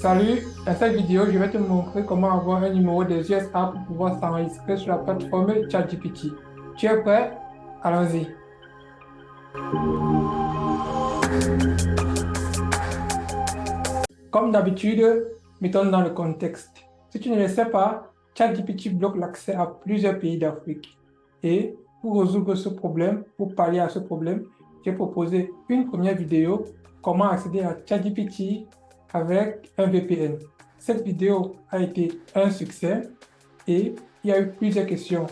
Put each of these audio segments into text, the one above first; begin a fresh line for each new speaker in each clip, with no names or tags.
Salut, dans cette vidéo, je vais te montrer comment avoir un numéro des USA pour pouvoir s'enregistrer sur la plateforme ChatGPT. Tu es prêt? Allons-y. Comme d'habitude, mettons dans le contexte. Si tu ne le sais pas, ChatGPT bloque l'accès à plusieurs pays d'Afrique. Et pour résoudre ce problème, pour pallier à ce problème, j'ai proposé une première vidéo, comment accéder à ChatGPT avec un VPN. Cette vidéo a été un succès et il y a eu plusieurs questions.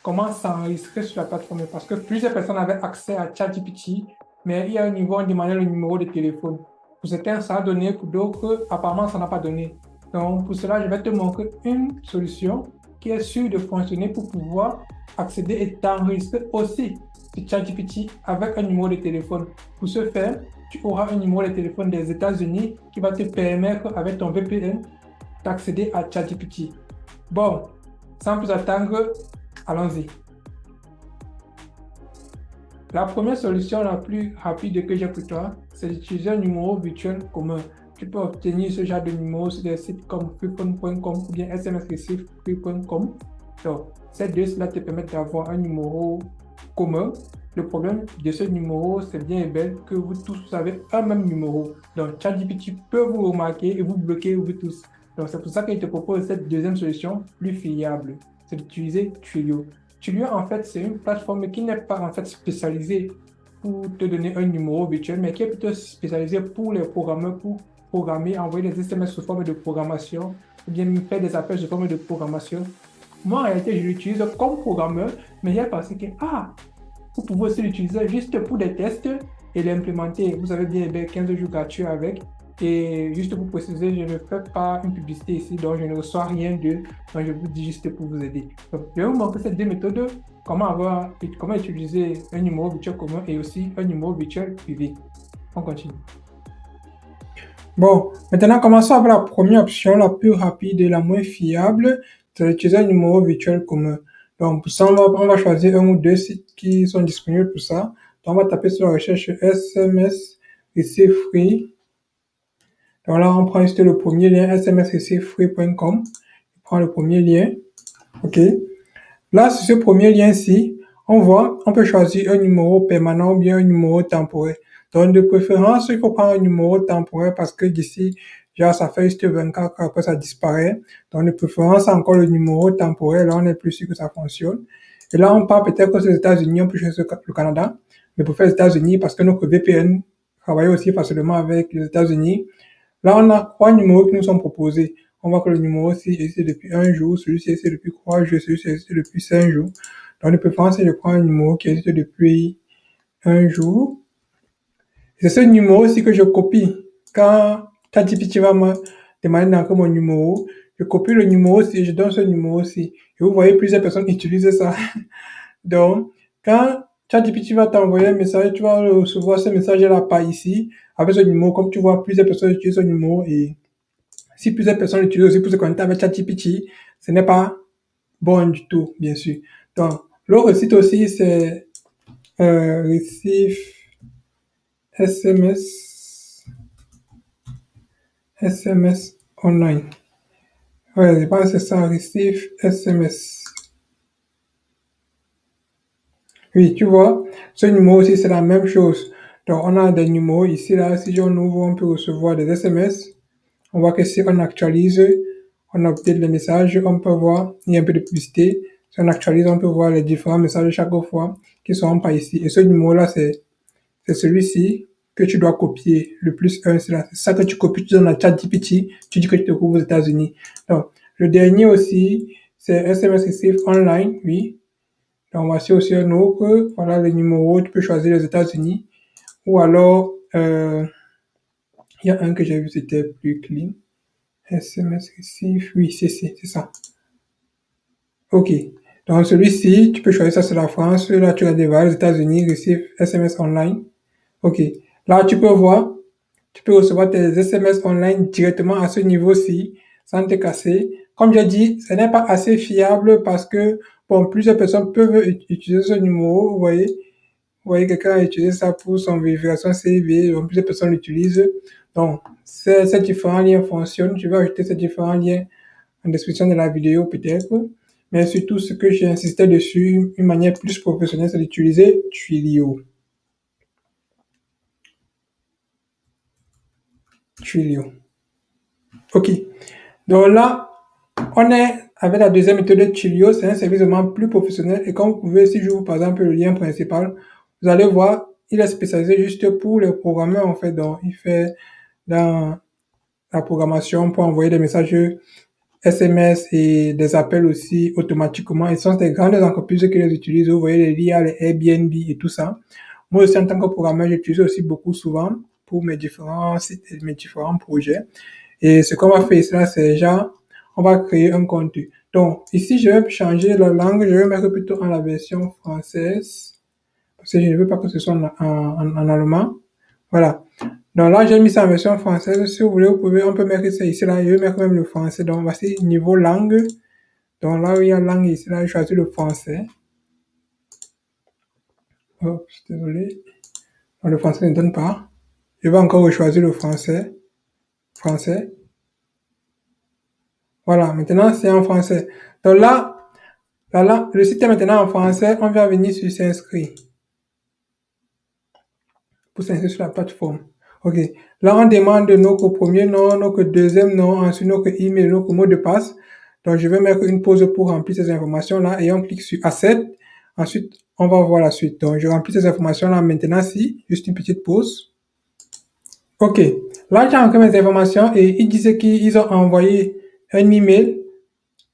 Comment s'enregistrer sur la plateforme? Parce que plusieurs personnes avaient accès à ChatGPT, mais il y a un niveau, on demandait le numéro de téléphone. Pour certains, ça a donné, pour d'autres, apparemment, ça n'a pas donné. Donc, pour cela, je vais te montrer une solution qui est sûre de fonctionner pour pouvoir accéder et t'enregistrer aussi sur ChatGPT avec un numéro de téléphone. Pour ce faire, tu auras un numéro de téléphone des États-Unis qui va te permettre, avec ton VPN, d'accéder à ChatGPT. Bon, sans plus attendre, allons-y. La première solution la plus rapide que j'ai pour toi, c'est d'utiliser un numéro virtuel commun. Tu peux obtenir ce genre de numéro sur des sites comme freephone.com ou bien smsreceive.com. Donc, ces deux-là te permettent d'avoir un numéro commun. Le problème de ce numéro, c'est bien et belle que vous tous avez un même numéro. Donc, ChatGPT peut vous remarquer et vous bloquer vous tous. Donc, c'est pour ça qu'il te propose cette deuxième solution plus fiable. C'est d'utiliser Twilio. Twilio, en fait, c'est une plateforme qui n'est pas en fait spécialisée pour te donner un numéro virtuel, mais qui est plutôt spécialisée pour les programmeurs, pour programmer, envoyer des SMS sous forme de programmation, ou bien faire des appels sous forme de programmation. Moi, en réalité, je l'utilise comme programmeur, mais j'ai pensé que, vous pouvez aussi l'utiliser juste pour des tests et l'implémenter. Vous avez bien 15 jours gratuits avec. Et juste pour préciser, je ne fais pas une publicité ici, donc je ne reçois rien d'eux. Donc je vous dis juste pour vous aider. Donc, je vais vous montrer ces deux méthodes, comment utiliser un numéro virtuel commun et aussi un numéro virtuel privé. On continue. Bon, maintenant commençons avec la première option, la plus rapide et la moins fiable, c'est d'utiliser un numéro virtuel commun. Donc pour ça, on va choisir un ou deux sites qui sont disponibles pour ça. Donc on va taper sur la recherche SMS Receive Free. Donc là, on prend juste le premier lien, smsreceive.com. On prend le premier lien. OK. Là, sur ce premier lien-ci, on voit, on peut choisir un numéro permanent ou bien un numéro temporaire. Donc, de préférence, il faut prendre un numéro temporaire parce que d'ici, genre, ça fait juste 24 heures, après ça disparaît. Donc, de préférence, encore le numéro temporaire. Là, on est plus sûr que ça fonctionne. Et là, on parle peut-être que c'est les États-Unis, on peut choisir le Canada. Mais pour faire les États-Unis, parce que notre VPN travaille aussi facilement avec les États-Unis. Là, on a 3 numéros qui nous sont proposés. On voit que le numéro ci est depuis 1 jour, celui-ci est depuis 3 jours, celui-ci est depuis 5 jours. Donc, de préférence, je prends un numéro qui existe depuis 1 jour. C'est ce numéro-ci que je copie. Quand ChatGPT va me demander d'entrer mon numéro, je copie le numéro-ci et je donne ce numéro-ci. Et vous voyez, plusieurs personnes utilisent ça. Donc, quand ChatGPT va t'envoyer un message, tu vas recevoir ce message-là par ici, avec ce numéro. Comme tu vois, plusieurs personnes utilisent ce numéro et si plusieurs personnes l'utilisent aussi pour se connecter avec ChatGPT, ce n'est pas bon du tout, bien sûr. Donc, l'autre site aussi, c'est Receive SMS Online. Ouais, je pense que c'est ça, Receive SMS. Oui, tu vois, ce numéro aussi, c'est la même chose. Donc, on a des numéros ici, là, si on ouvre, on peut recevoir des SMS. On voit que si on actualise, on update les messages, on peut voir, il y a un peu de publicité. Si on actualise, on peut voir les différents messages chaque fois qui sont par ici. Et ce numéro-là, c'est celui-ci que tu dois copier. Le plus 1, c'est ça que tu copies, tu donnes à ChatGPT, tu dis que tu te trouves aux États-Unis. Donc, le dernier aussi, c'est SMS Receive Online, oui. Donc, voici aussi un autre. Voilà le numéro, tu peux choisir les États-Unis. Ou alors, il y a un que j'ai vu, c'était plus clean. SMS Receive, oui, c'est ça. OK. Donc, celui-ci, tu peux choisir ça, c'est la France. Là, tu as des les États-Unis, Receive SMS Online. OK. Là, tu peux voir, tu peux recevoir tes SMS online directement à ce niveau-ci, sans te casser. Comme j'ai dit, ce n'est pas assez fiable parce que, bon, plusieurs personnes peuvent utiliser ce numéro, vous voyez. Vous voyez, quelqu'un a utilisé ça pour son vérification CV, donc plusieurs personnes l'utilisent. Donc, ces différents liens fonctionnent. Je vais ajouter ces différents liens en description de la vidéo peut-être. Mais surtout, ce que j'ai insisté dessus, une manière plus professionnelle, c'est d'utiliser Twilio. Twilio. OK. Donc là, on est avec la deuxième méthode de Twilio. C'est un service vraiment plus professionnel. Et comme vous pouvez, si j'ouvre par exemple le lien principal, vous allez voir, il est spécialisé juste pour les programmeurs en fait. Donc, il fait dans la programmation pour envoyer des messages SMS et des appels aussi automatiquement. Ils sont des grandes entreprises qui les utilisent. Vous voyez les liens, les Airbnb et tout ça. Moi aussi, en tant que programmeur, j'utilise aussi beaucoup souvent pour mes différents sites et mes différents projets. Et ce qu'on va faire ici, c'est déjà, on va créer un compte. Donc, ici, je vais changer la langue. Je vais mettre plutôt en la version française. Parce que je ne veux pas que ce soit en allemand. Voilà. Donc là, j'ai mis ça en version française. Si vous voulez, on peut mettre ça ici, là. Je vais mettre même le français. Donc, voici niveau langue. Donc là où il y a langue ici, là, je choisis le français. Oh, désolé. Donc, le français ne donne pas. Je vais encore choisir le français. Français. Voilà, maintenant c'est en français. Donc là, le site est maintenant en français. On va venir sur s'inscrire. Pour s'inscrire sur la plateforme. OK. Là, on demande notre premier nom, notre deuxième nom, ensuite notre email, notre mot de passe. Donc, je vais mettre une pause pour remplir ces informations-là et on clique sur Accept. Ensuite, on va voir la suite. Donc, je remplis ces informations-là maintenant, si, juste une petite pause. OK. Là, j'ai encore mes informations et ils disaient qu'ils ont envoyé un email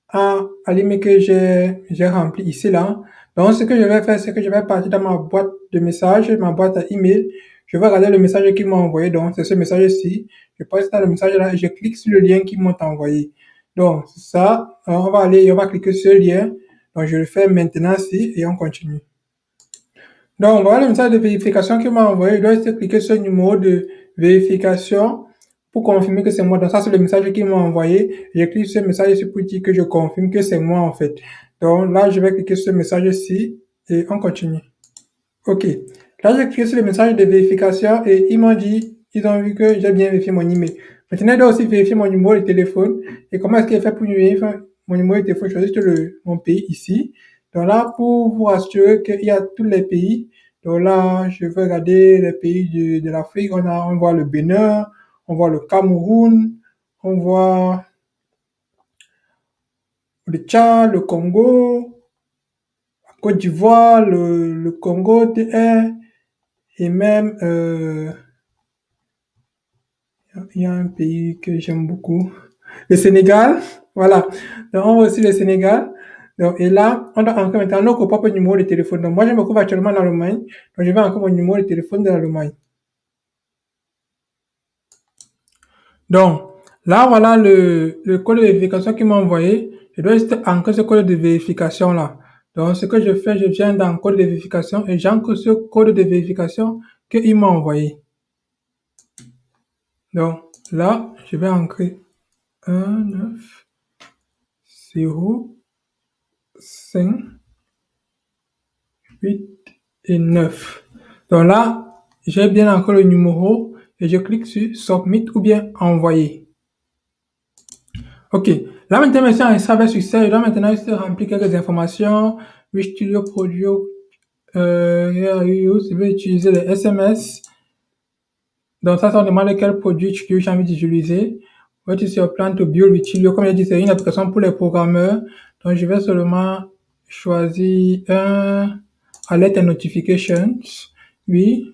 à l'email que j'ai rempli ici, là. Donc, ce que je vais faire, c'est que je vais partir dans ma boîte de messages, ma boîte à email. Je vais regarder le message qu'ils m'ont envoyé. Donc, c'est ce message-ci. Je passe dans le message là et je clique sur le lien qu'ils m'ont envoyé. Donc, ça, on va aller, on va cliquer sur le lien. Donc, je le fais maintenant ici et on continue. Donc, voilà le message de vérification qu'il m'a envoyé. Je dois juste cliquer sur le numéro de vérification pour confirmer que c'est moi. Donc, ça, c'est le message qu'il m'a envoyé. Je clique sur ce message ici pour dire que je confirme que c'est moi, en fait. Donc, là, je vais cliquer sur ce message ici et on continue. OK. Là, j'ai cliqué sur le message de vérification et ils m'ont dit, ils ont vu que j'ai bien vérifié mon email. Maintenant, je dois aussi vérifier mon numéro de téléphone. Et comment est-ce qu'il fait pour vérifier mon numéro de téléphone? Je choisis mon pays ici. Donc là, pour vous assurer qu'il y a tous les pays, donc là, je vais regarder les pays de l'Afrique. On voit le Bénin, on voit le Cameroun, on voit le Tchad, le Congo, la Côte d'Ivoire, le Congo TR, et même, il y a un pays que j'aime beaucoup, le Sénégal. Voilà. Donc, on voit aussi le Sénégal. Donc, et là, on a encore maintenant notre propre numéro de téléphone. Donc, moi, je me trouve actuellement en Allemagne. Donc, je vais encore mon numéro de téléphone de l'Allemagne. Donc, là, voilà le code de vérification qu'ils m'ont envoyé. Je dois juste ancrer ce code de vérification là. Donc, ce que je fais, je viens dans le code de vérification et j'ancre ce code de vérification qu'ils m'ont envoyé. Donc, là, je vais ancrer 1, 9, 0, 5, 8 et 9. Donc là, j'ai bien encore le numéro et je clique sur Submit ou bien Envoyer. OK. Là, maintenant, ça va succès. Je dois maintenant juste remplir quelques informations. Which Studio Product, je vais utiliser les SMS. Donc, ça demande quel produit j'ai envie d'utiliser. What is your plan to build with Twilio? Comme je dit, c'est une application pour les programmeurs. Donc, je vais seulement choisir un Alert and Notifications. Oui.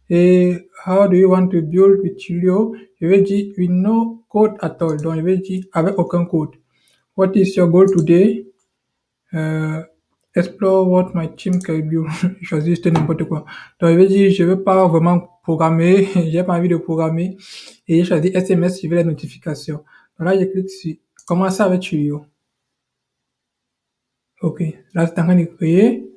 Et how do you want to build with Twilio? Je vais dire with no code at all. Donc, je vais dire avec aucun code. What is your goal today? Explore what my team can build. Je choisis juste n'importe quoi. Donc, je vais dire, je veux pas vraiment programmer. J'ai pas envie de programmer. Et j'ai choisi SMS, je veux les notifications. Donc là, je clique sur commencer avec Twilio. OK. Là, c'est en train de créer.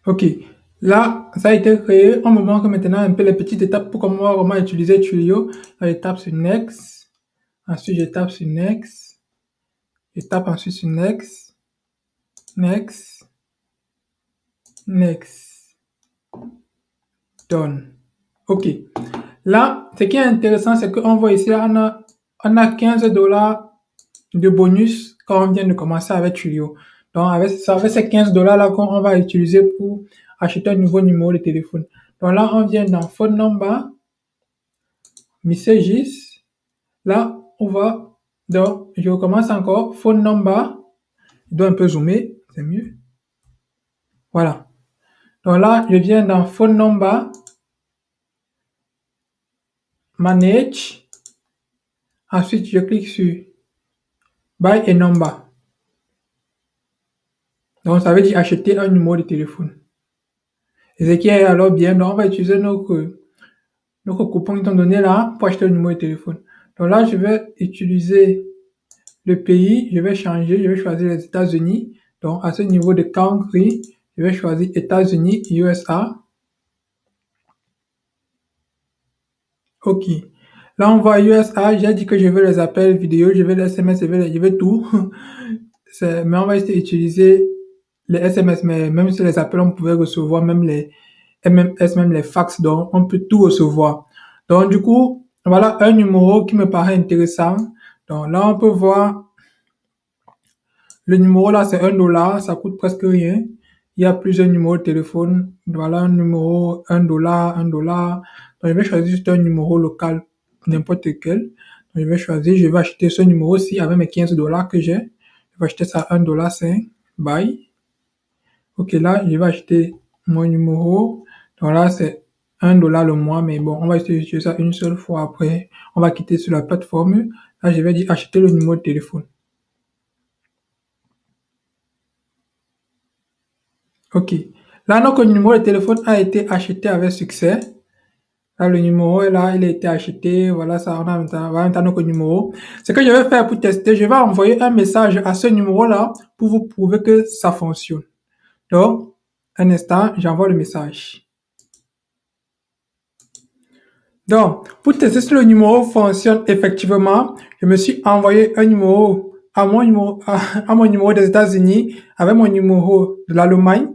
OK. Là, ça a été créé. On me montre maintenant un peu les petites étapes pour comment utiliser Twilio. Là, je tape sur Next. Ensuite, je tape sur Next. Je tape ensuite sur Next. Next. Next. Done. OK. Là, ce qui est intéressant, c'est qu'on voit ici, on a $15 de bonus quand on vient de commencer avec Twilio. Donc, avec ces $15-là qu'on va utiliser pour acheter un nouveau numéro de téléphone. Donc là, on vient dans Phone Number, Messages. Là, on va, donc, je recommence encore, Phone Number. Je dois un peu zoomer, c'est mieux. Voilà. Donc là, je viens dans Phone Number, Manage. Ensuite, je clique sur Buy a Number. Donc, ça veut dire acheter un numéro de téléphone. Et ce qui est alors bien, donc on va utiliser notre coupon qu'ils ont donné là pour acheter un numéro de téléphone. Donc là, je vais utiliser le pays, je vais changer, je vais choisir les États-Unis. Donc à ce niveau de country, je vais choisir États-Unis, USA. OK. Là, on voit USA, j'ai dit que je veux les appels vidéo, je veux les SMS, je veux tout. Mais on va essayer d'utiliser les SMS, mais même si les appels, on pouvait recevoir même les MMS, même les fax, donc on peut tout recevoir. Donc du coup, voilà un numéro qui me paraît intéressant. Donc là, on peut voir le numéro là, c'est $1, ça coûte presque rien. Il y a plusieurs numéros de téléphone. Voilà un numéro, $1, $1. Donc je vais choisir juste un numéro local, n'importe quel. Donc je vais choisir, je vais acheter ce numéro-ci avec mes $15 que j'ai. Je vais acheter ça à $1.05. Bye. OK, là, je vais acheter mon numéro. Donc là, c'est $1 le mois, mais bon, on va utiliser ça une seule fois après. On va quitter sur la plateforme. Là, je vais dire acheter le numéro de téléphone. OK. Là, notre numéro de téléphone a été acheté avec succès. Là, le numéro est là, il a été acheté. Voilà, ça, on a maintenant notre numéro. Ce que je vais faire pour tester, je vais envoyer un message à ce numéro-là pour vous prouver que ça fonctionne. Donc, un instant, j'envoie le message. Donc, pour tester si le numéro fonctionne effectivement, je me suis envoyé un numéro à mon numéro des États-Unis avec mon numéro de l'Allemagne.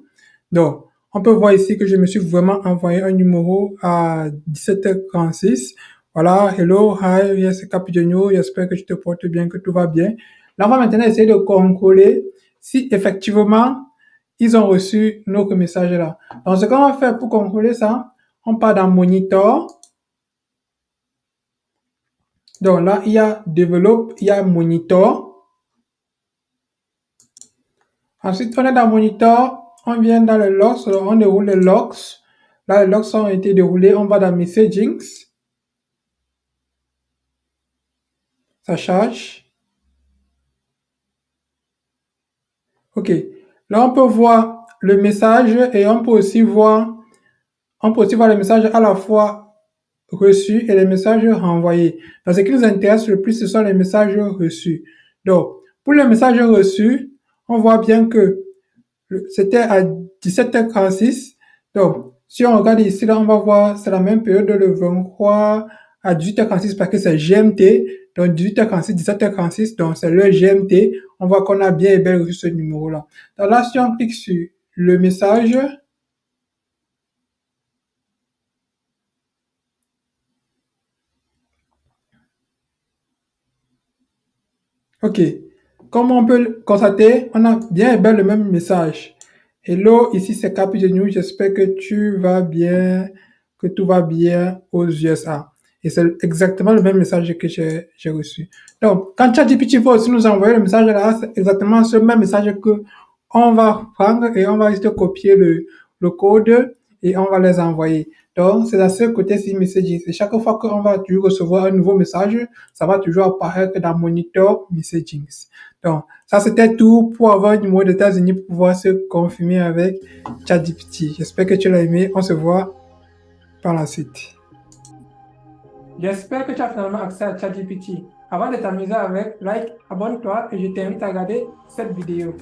Donc, on peut voir ici que je me suis vraiment envoyé un numéro à 17h36. Voilà, hello, hi, yes, Capitano, j'espère que tu te portes bien, que tout va bien. Là, on va maintenant essayer de contrôler si effectivement ils ont reçu notre message là. Donc, ce qu'on va faire pour contrôler ça, on part dans Monitor. Donc là, il y a Develop, il y a Monitor. Ensuite, on est dans Monitor, on vient dans les logs, on déroule les logs. Là, les logs ont été déroulés, on va dans Messagings. Ça charge. OK. Là, on peut voir le message et on peut aussi voir les messages à la fois reçus et les messages renvoyés. Donc, ce qui nous intéresse le plus, ce sont les messages reçus. Donc, pour les messages reçus, on voit bien que c'était à 17h36. Donc, si on regarde ici, là, on va voir, c'est la même période le 23 à 18h36 parce que c'est GMT. Donc, 18h36, 17h36, donc c'est le GMT. On voit qu'on a bien et bien reçu ce numéro-là. Donc là, si on clique sur le message, OK. Comme on peut le constater, on a bien et bien le même message. Hello, ici c'est Capi de News. J'espère que tu vas bien, que tout va bien aux USA. Et c'est exactement le même message que j'ai reçu. Donc, quand ChatGPT va aussi nous envoyer le message là, c'est exactement ce même message que on va prendre et on va juste copier le code et on va les envoyer. Donc, c'est à ce côté-ci Messaging. Et chaque fois qu'on va toujours recevoir un nouveau message, ça va toujours apparaître dans Monitor Messaging. Donc, ça c'était tout pour avoir un numéro des États-Unis pour pouvoir se confirmer avec ChatGPT. J'espère que tu l'as aimé. On se voit par la suite. J'espère que tu as finalement accès à ChatGPT. Avant de t'amuser avec, like, abonne-toi et je t'invite à regarder cette vidéo.